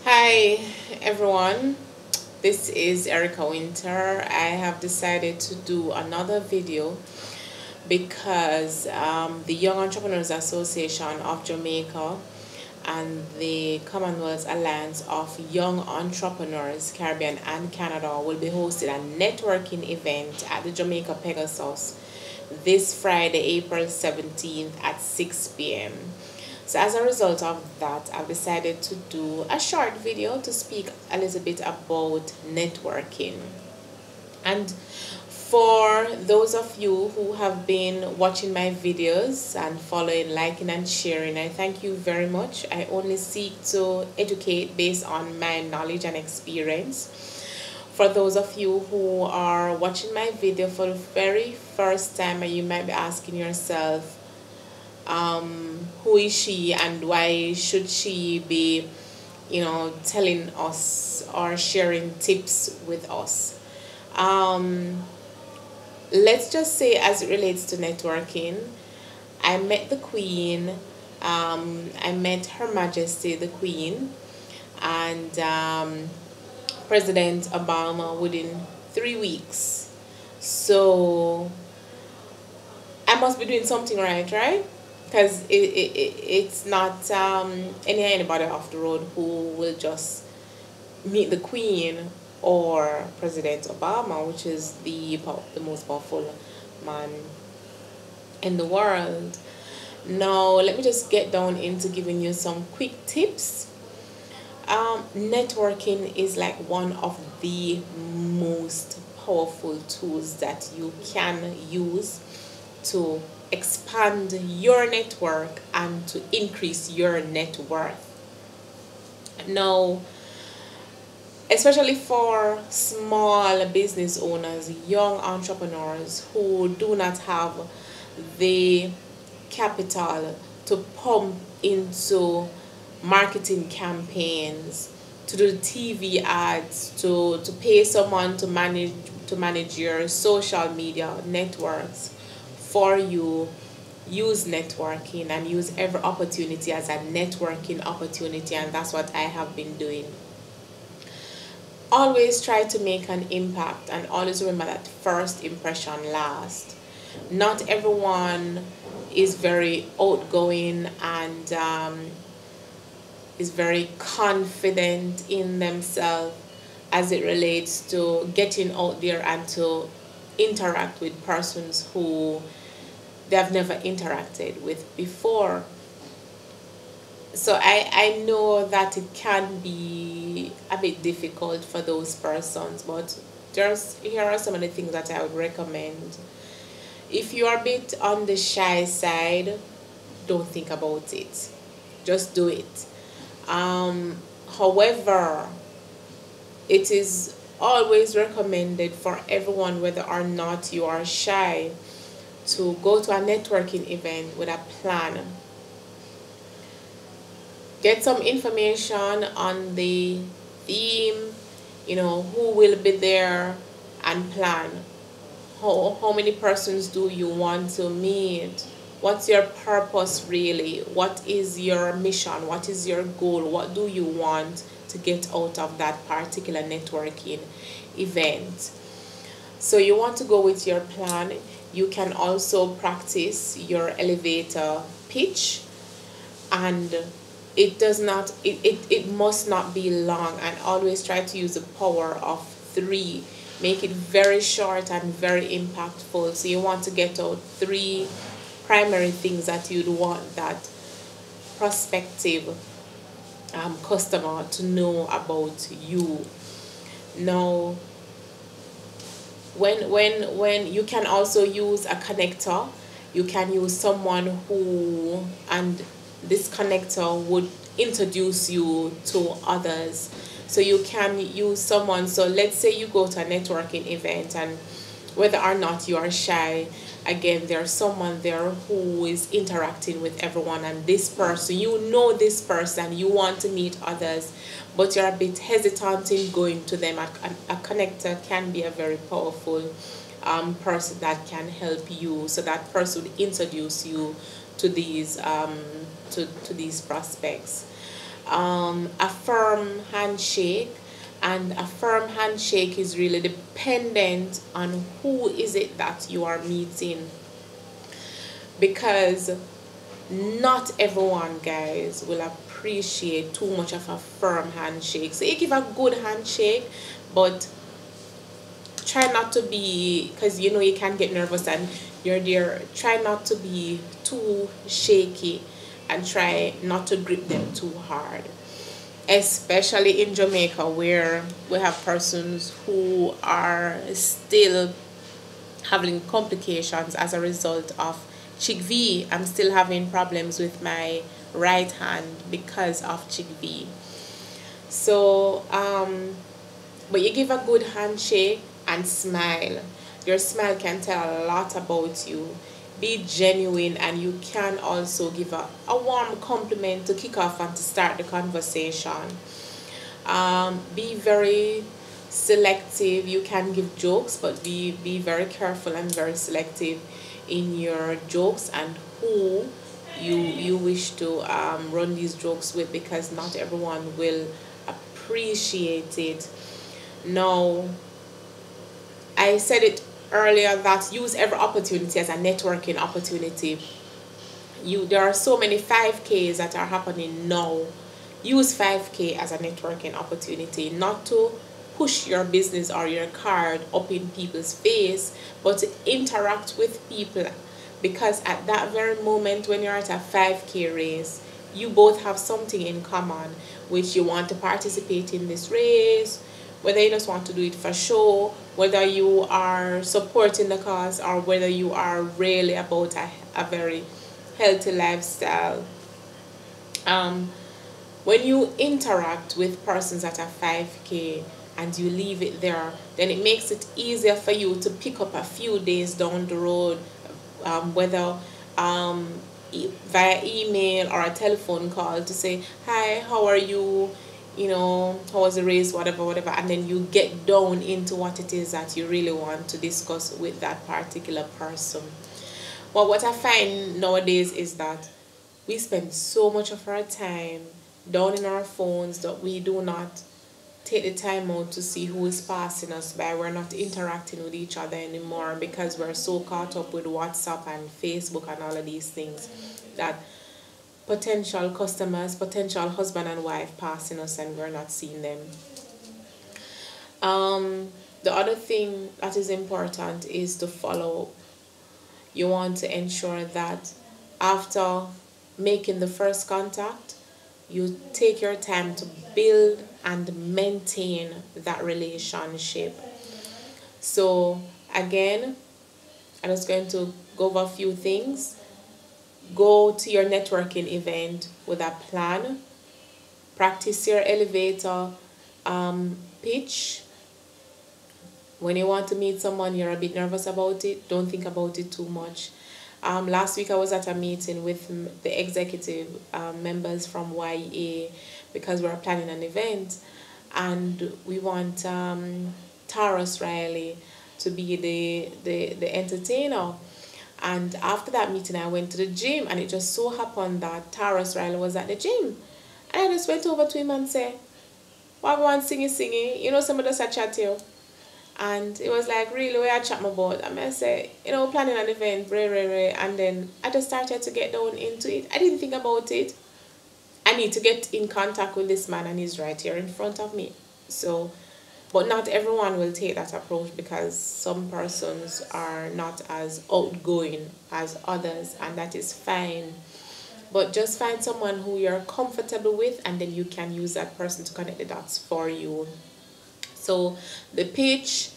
Hi everyone, this is Erica Winter. I have decided to do another video because the Young Entrepreneurs Association of Jamaica and the Commonwealth Alliance of Young Entrepreneurs Caribbean and Canada will be hosting a networking event at the Jamaica Pegasus this Friday, April 17th at 6 p.m. So as a result of that, I've decided to do a short video to speak a little bit about networking. And for those of you who have been watching my videos and following, liking and sharing, I thank you very much. I only seek to educate based on my knowledge and experience. For those of you who are watching my video for the very first time, and you might be asking yourself, who is she and why should she be telling us or sharing tips with us. Let's just say, as it relates to networking, I met the Queen. I met Her Majesty the Queen and President Obama within 3 weeks. So I must be doing something right? Because it's not anybody off the road who will just meet the Queen or President Obama, which is the most powerful man in the world. Now, let me just get down into giving you some quick tips. Networking is like one of the most powerful tools that you can use to expand your network and to increase your net worth. Now, especially for small business owners, young entrepreneurs who do not have the capital to pump into marketing campaigns, to do TV ads, to pay someone to manage your social media networks for you, use networking and use every opportunity as a networking opportunity, and that's what I have been doing. Always try to make an impact and always remember that first impression lasts. Not everyone is very outgoing and is very confident in themselves as it relates to getting out there and to interact with persons who they have never interacted with before. So I know that it can be a bit difficult for those persons, but here are some of the things that I would recommend. If you are a bit on the shy side, don't think about it. Just do it. However, it is always recommended for everyone, whether or not you are shy, to go to a networking event with a plan. Get some information on the theme, who will be there, and plan. How many persons do you want to meet? What's your purpose really? What is your mission? What is your goal? What do you want to get out of that particular networking event? So you want to go with your plan. You can also practice your elevator pitch, and it must not be long, and always try to use the power of three. Make it very short and very impactful. So you want to get out three primary things that you'd want that prospective customer to know about you. Now, when you can also use a connector, you can use someone who, and this connector would introduce you to others. So you can use someone. So let's say you go to a networking event, and whether or not you are shy, again, there's someone there who is interacting with everyone, and this person, this person, you want to meet others, but you're a bit hesitant in going to them. A connector can be a very powerful person that can help you. So that person would introduce you to these prospects. a firm handshake. And a firm handshake is really dependent on who is it that you are meeting, because not everyone, guys, will appreciate too much of a firm handshake. So you give a good handshake, but try not to be, because you know you can get nervous and you're there, try not to be too shaky, and try not to grip them too hard, especially in Jamaica, where we have persons who are still having complications as a result of chick I'm still having problems with my right hand because of chick So, but you give a good handshake and smile. Your smile can tell a lot about you. Be genuine, and you can also give a warm compliment to kick off and to start the conversation. Be very selective. You can give jokes, but be very careful and very selective in your jokes and who you wish to run these jokes with, because not everyone will appreciate it. Now, I said it earlier that use every opportunity as a networking opportunity. There are so many 5Ks that are happening now. Use 5K as a networking opportunity, not to push your business or your card up in people's face, but to interact with people, because at that very moment when you're at a 5K race, you both have something in common, which you want to participate in this race, whether you just want to do it for show, whether you are supporting the cause, or whether you are really about a very healthy lifestyle. When you interact with persons at a 5K and you leave it there, then it makes it easier for you to pick up a few days down the road, whether via email or a telephone call, to say, hi, how are you? You know, how was the race, whatever, and then you get down into what it is that you really want to discuss with that particular person. But what I find nowadays is that we spend so much of our time down in our phones that we do not take the time out to see who is passing us by. We're not interacting with each other anymore because we're so caught up with WhatsApp and Facebook and all of these things that potential customers, potential husband and wife passing us and we're not seeing them. The other thing that is important is to follow up. You want to ensure that after making the first contact, you take your time to build and maintain that relationship. So again, I'm just going to go over a few things. Go to your networking event with a plan. Practice your elevator pitch. When you want to meet someone, you're a bit nervous about it, don't think about it too much. Last week I was at a meeting with the executive members from YEA because we're planning an event, and we want Taurus Riley to be the entertainer. And after that meeting, I went to the gym, and it just so happened that Taurus Riley was at the gym. And I just went over to him and said, "What one singing, you know, somebody just a chat to you." And it was like, really, what I chat about? And I say, you know, planning an event, and then I just started to get down into it. I didn't think about it. I need to get in contact with this man, and he's right here in front of me. So, but not everyone will take that approach, because some persons are not as outgoing as others, and that is fine. But just find someone who you're comfortable with, and then you can use that person to connect the dots for you. So the pitch,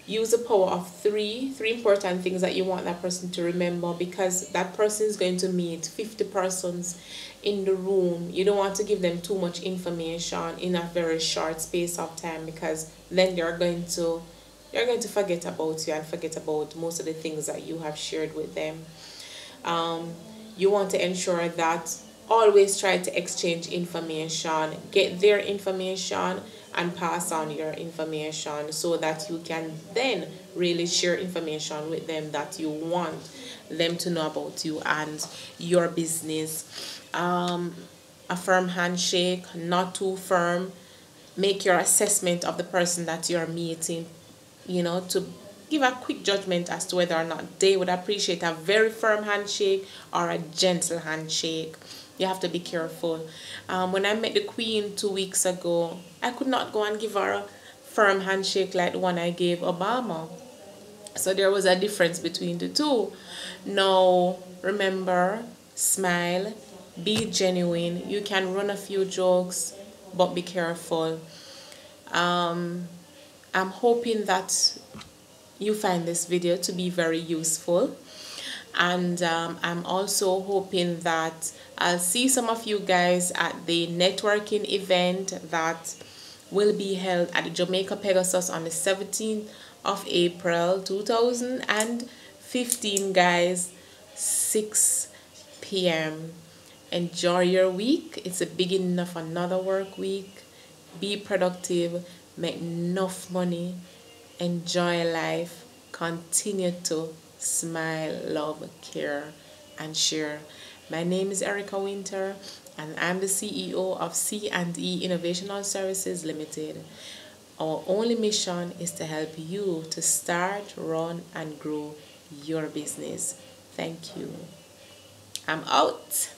use the power of three important things that you want that person to remember, because that person is going to meet 50 persons in the room. You don't want to give them too much information in a very short space of time, because then they're going to forget about you and forget about most of the things that you have shared with them. You want to ensure that always try to exchange information, get their information and pass on your information, so that you can then really share information with them that you want them to know about you and your business. a firm handshake, not too firm. Make your assessment of the person that you're meeting, to give a quick judgment as to whether or not they would appreciate a very firm handshake or a gentle handshake. You have to be careful. When I met the Queen 2 weeks ago, I could not go and give her a firm handshake like the one I gave Obama. So there was a difference between the two. Now, remember, smile, be genuine. You can run a few jokes, but be careful. I'm hoping that you find this video to be very useful, and I'm also hoping that I'll see some of you guys at the networking event that will be held at the Jamaica Pegasus on the 17th of April 2015, guys, 6 p.m. Enjoy your week. It's the beginning of another work week. Be productive, make enough money, enjoy life, continue to smile, love, care, and share. My name is Erica Winter, and I'm the CEO of C&E Innovational Services Limited. Our only mission is to help you to start, run, and grow your business. Thank you. I'm out.